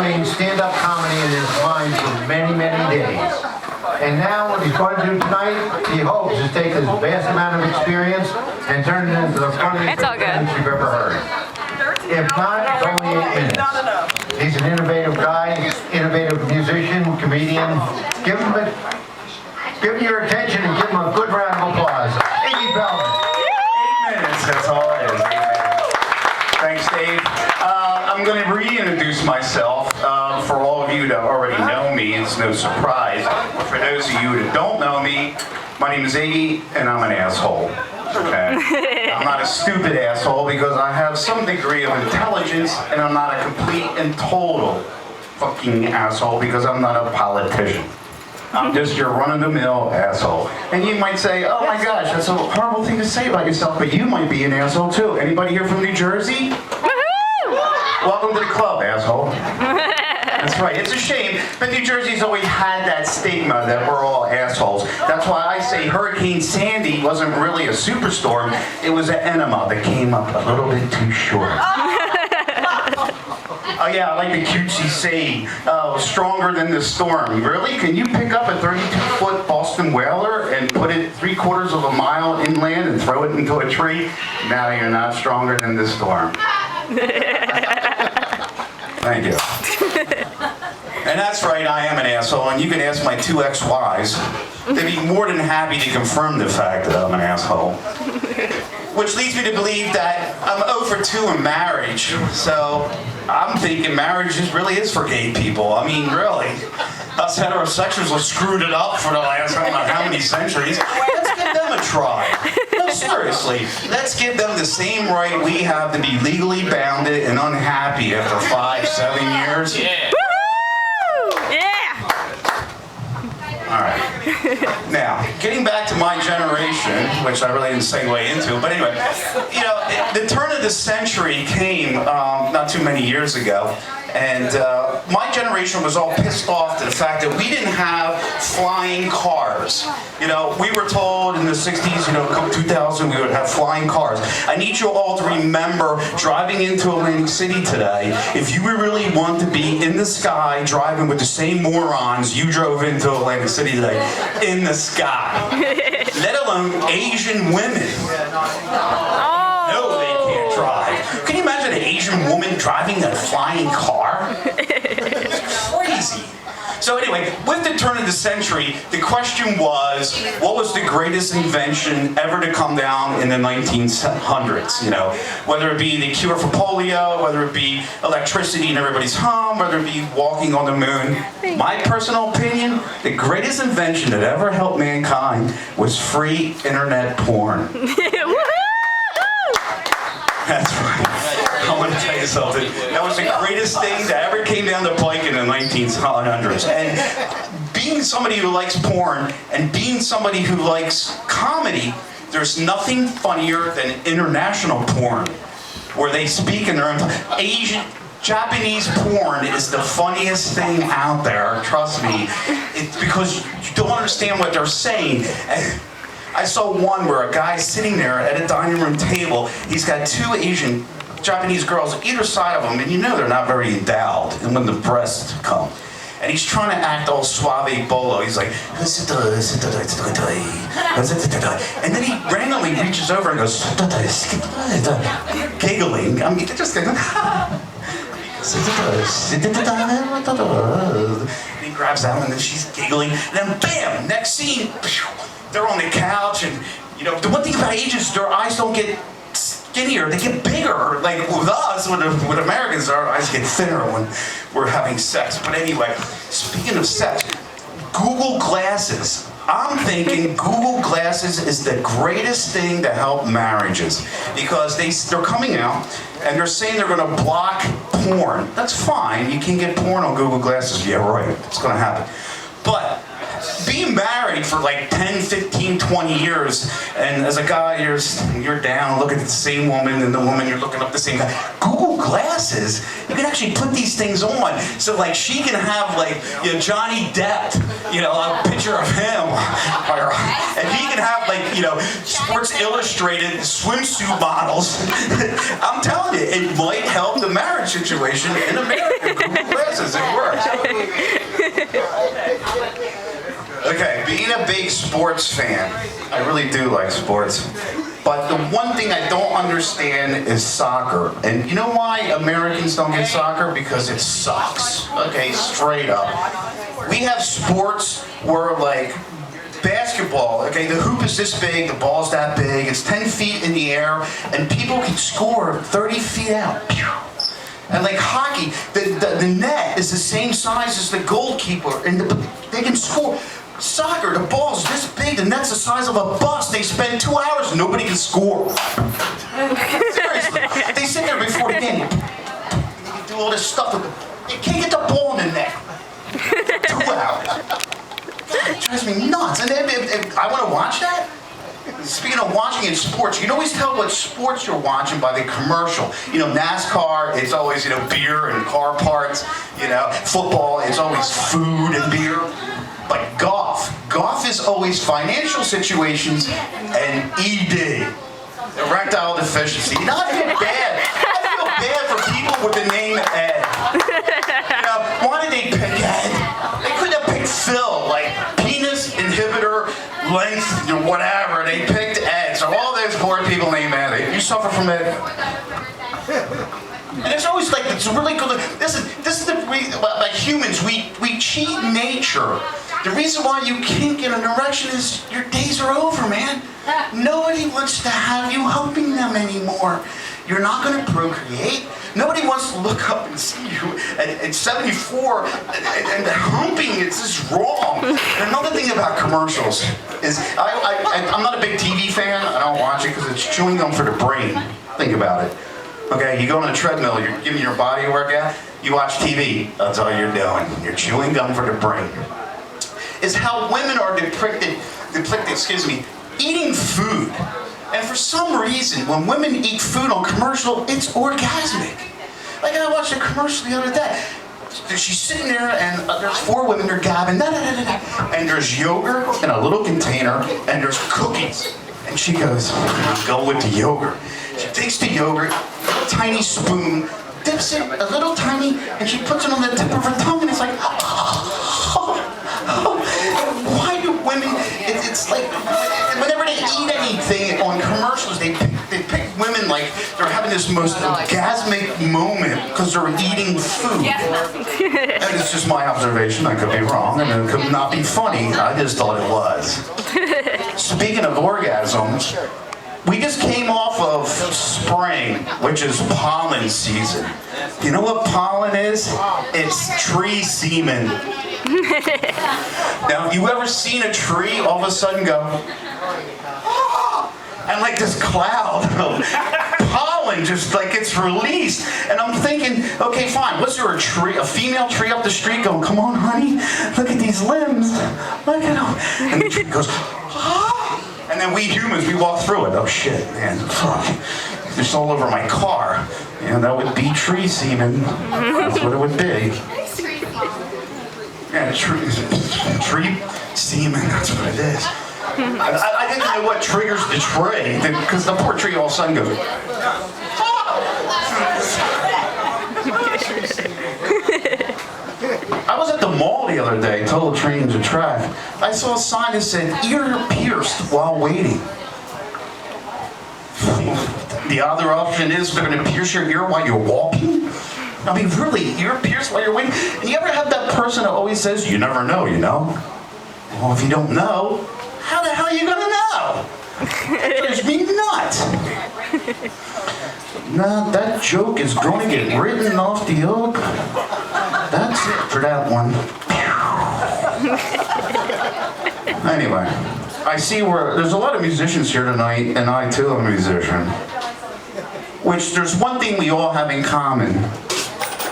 doing stand-up comedy in his mind for many, many days. And now what he's going to do tonight, he hopes, is take his vast amount of experience and turn it into the funniest thing you've ever heard. If not, it's only 8 minutes. He's an innovative guy, innovative musician, comedian. Give him your attention and give him a good round of applause. Iggy Feldmen. 8 minutes, that's all it is. 8 minutes. Thanks, Dave. I'm going to reintroduce myself. For all of you that already know me, it's no surprise. For those of you that don't know me, my name is Iggy, and I'm an asshole. Okay? I'm not a stupid asshole because I have some degree of intelligence, and I'm not a complete and total fucking asshole because I'm not a politician. I'm just your run-of-the-mill asshole. And you might say, oh my gosh, that's a horrible thing to say about yourself, but you might be an asshole too. Anybody here from New Jersey? Welcome to the club, asshole. That's right, it's a shame, but New Jersey's always had that stigma that we're all assholes. That's why I say Hurricane Sandy wasn't really a superstorm, it was an enema that came up a little bit too short. Oh yeah, I like the cutesy saying, stronger than the storm. Really? Can you pick up a 32-foot Boston whaler and put it 3/4 of a mile inland and throw it into a tree? Now you're not stronger than the storm. Thank you. And that's right, I am an asshole, and you can ask my 2 ex-wives. They'd be more than happy to confirm the fact that I'm an asshole. Which leads me to believe that I'm 0 for 2 in marriage, so I'm thinking marriage really is for gay people. I mean, really. Us heterosexuals have screwed it up for the last I don't know how many centuries. Let's give them a try. No, seriously. Let's give them the same right we have to be legally bounded and unhappy after 5-7 years. Yeah. All right. Now, getting back to my generation, which I really didn't segue into, but anyway, you know, the turn of the century came not too many years ago, and my generation was all pissed off to the fact that we didn't have flying cars. You know, we were told in the 60s, you know, come 2000, we would have flying cars. I need you all to remember driving into Atlantic City today, if you really want to be in the sky driving with the same morons you drove into Atlantic City today, in the sky. Let alone Asian women. No, they can't drive. Can you imagine an Asian woman driving a flying car? It's crazy. So anyway, with the turn of the century, the question was, what was the greatest invention ever to come down in the 1900s? You know, whether it be the cure for polio, whether it be electricity in everybody's home, whether it be walking on the moon. My personal opinion, the greatest invention that ever helped mankind was free internet porn. That's right. I want to tell you something. That was the greatest thing that ever came down the pike in the 1900s. And being somebody who likes porn and being somebody who likes comedy, there's nothing funnier than international porn, where they speak in their own Japanese porn is the funniest thing out there. Trust me. It's because you don't understand what they're saying. I saw one where a guy's sitting there at a dining room table. He's got 2 Japanese girls either side of him, and you know they're not very endowed, and when the breasts come. And he's trying to act all suave bolo. He's like, and then he randomly reaches over and goes, giggling. I mean, they're just going, and he grabs out, and then she's giggling, and then bam, next scene, they're on the couch, and you know, the one thing about Asians, their eyes don't get skinnier, they get bigger. Like with us, with Americans, our eyes get thinner when we're having sex. But anyway, speaking of sex, Google Glasses. I'm thinking Google Glasses is the greatest thing to help marriages, because they're coming out and they're saying they're going to block porn. That's fine. You can get porn on Google Glasses. Yeah, right. It's going to happen. But being married for like 10, 15, 20 years, and as a guy, you're down looking at the same woman, and the woman you're looking up the same guy. Google Glasses, you can actually put these things on, so like she can have like, you know, Johnny Depp, you know, a picture of him, and he can have like, you know, Sports Illustrated swimsuit models. I'm telling you, it might help the marriage situation in America. Google Glasses. big sports fan. I really do like sports. But the one thing I don't understand is soccer. And you know why Americans don't get soccer? Because it sucks. Okay, straight up. We have sports where like basketball, okay, the hoop is this big, the ball's that big, it's 10 feet in the air, and people can score 30 feet out. And like hockey, the net is the same size as the goalkeeper, and they can score. Soccer, the ball's this big, the net's the size of a bus. They spend 2 hours, nobody can score. Seriously, they sit there before the game. They do all this stuff. They can't get the ball in the net. 2 hours. It drives me nuts. And then I want to watch that. Speaking of watching in sports, you can always tell what sports you're watching by the commercial. You know, NASCAR, it's always, you know, beer and car parts. You know, football, it's always food and beer. But golf is always financial situations and ED, erectile deficiency. You know, I feel bad for people with the name Ed. You know, why did they pick Ed? They couldn't have picked Phil, like penis inhibitor, length, or whatever. They picked Ed. So all those poor people named Ed, you suffer from Ed. And it's always like, it's really good. This is the reason, like humans, we cheat nature. The reason why you can't get an erection is your days are over, man. Nobody wants to have you helping them anymore. You're not going to procreate. Nobody wants to look up and see you at 74 and the humping is just wrong. And another thing about commercials is I'm not a big TV fan. I don't watch it because it's chewing gum for the brain. Think about it. Okay, you go on a treadmill, you're giving your body a workout, you watch TV, that's all you're doing. You're chewing gum for the brain. Is how women are depicted, eating food. And for some reason, when women eat food on commercial, it's orgasmic. Like I watched a commercial the other day. She's sitting there and there's 4 women, they're gabbing, and there's yogurt in a little container, and there's cookies. And she goes, go with the yogurt. She takes the yogurt, a tiny spoon, dips it a little tiny, and she puts it on the tip of her tongue, and it's like, why do women, it's like, whenever they eat anything on commercials, they pick women like they're having this most orgasmic moment because they're eating food. And it's just my observation, I could be wrong, and it could not be funny, I just thought it was. Speaking of orgasms, we just came off of spring, which is pollen season. You know what pollen is? It's tree semen. Now, have you ever seen a tree all of a sudden go, and like this cloud of pollen just like gets released? And I'm thinking, okay, fine, what's there, a female tree up the street going, come on, honey, look at these limbs, look at them. And the tree goes, ah. And then we humans, we walk through it. Oh shit, man, fuck. It's all over my car. Yeah, that would be tree semen. That's what it would be. Yeah, tree semen, that's what it is. I didn't know what triggers the tree, because the poor tree all of a sudden goes, I was at the mall the other day, total change of track. I saw a sign that said, ear pierced while waiting. The other option is they're going to pierce your ear while you're walking? I mean, really, ear pierced while you're waiting? And you ever have that person that always says, you never know, you know? Well, if you don't know, how the hell are you going to know? That drives me nuts. Nah, that joke is going to get written off the oak. That's it for that one. Anyway, I see there's a lot of musicians here tonight, and I too am a musician. Which there's one thing we all have in common.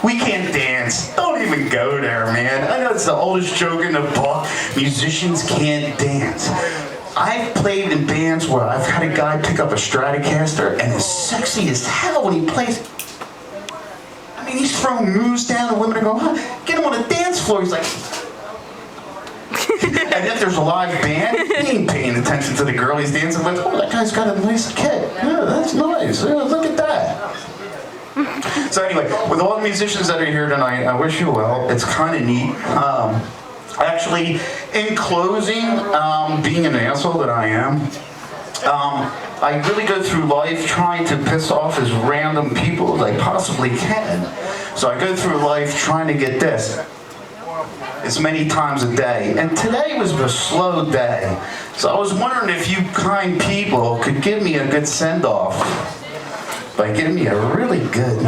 We can't dance. Don't even go there, man. I know it's the oldest joke in the book. Musicians can't dance. I've played in bands where I've had a guy pick up a Stratocaster and is sexy as hell when he plays. I mean, he's throwing moves down and women are going, huh? Get him on the dance floor. He's like, and if there's a live band, he ain't paying attention to the girl he's dancing with. Oh, that guy's got a nice kit. Yeah, that's nice. Yeah, look at that. So anyway, with all the musicians that are here tonight, I wish you well. It's kind of neat. Actually, in closing, being an asshole that I am, I really go through life trying to piss off as random people as I possibly can. So I go through life trying to get this as many times a day. And today was a slow day. So I was wondering if you kind people could give me a good send-off by giving me a really good...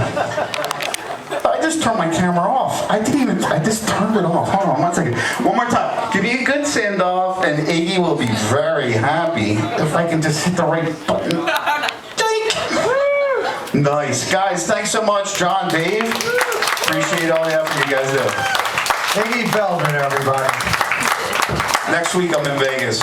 I just turned my camera off. I just turned it off. Hold on 1 second. One more time. Give me a good send-off, and Iggy will be very happy if I can just hit the right button. Nice. Guys, thanks so much, John, Dave. Appreciate all the effort you guys do. Iggy Feldmen, everybody. Next week, I'm in Vegas.